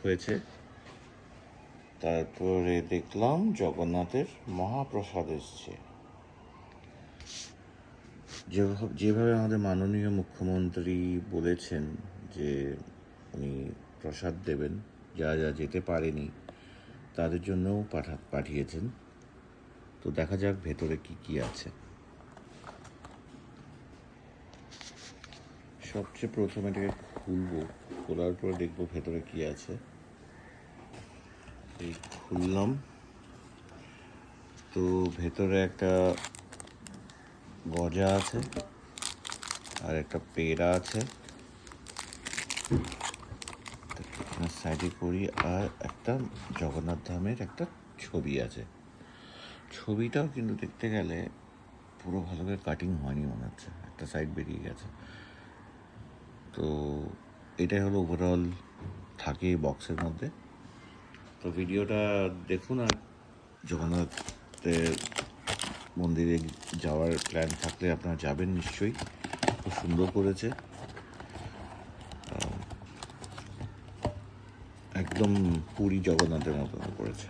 হয়েছে, তারপরে দেখলাম জগন্নাথের মহাপ্রসাদ এসছে। যেভাবে আমাদের মাননীয় মুখ্যমন্ত্রী বলেছেন যে উনি প্রসাদ দেবেন, যা যা যেতে পারেনি তাদের জন্যও পাঠিয়েছেন। তো দেখা যাক ভেতরে কি কি আছে। সবচেয়ে প্রথমে এটাকে খুলবো, খোলার পর দেখবো ভেতরে কি আছে। এই খুললাম, তো ভেতরে একটা গজা আছে আর একটা পেড়া আছে, সাইডে করি, আর একটা জগন্নাথ ধামের একটা ছবি আছে। ছবিটাও কিন্তু দেখতে গেলে পুরো ভালো করে কাটিং হয়নি মনে হচ্ছে, একটা সাইড বেরিয়ে গেছে। তো এটাই হলো ওভারঅল থাকে এই বক্সের মধ্যে। তো ভিডিওটা দেখুন, আর জগন্নাথের মন্দিরে যাওয়ার প্ল্যান থাকলে আপনারা যাবেন নিশ্চয়ই, খুব সুন্দর করেছে, একদম পুরী জগন্নাথের মতো করেছে।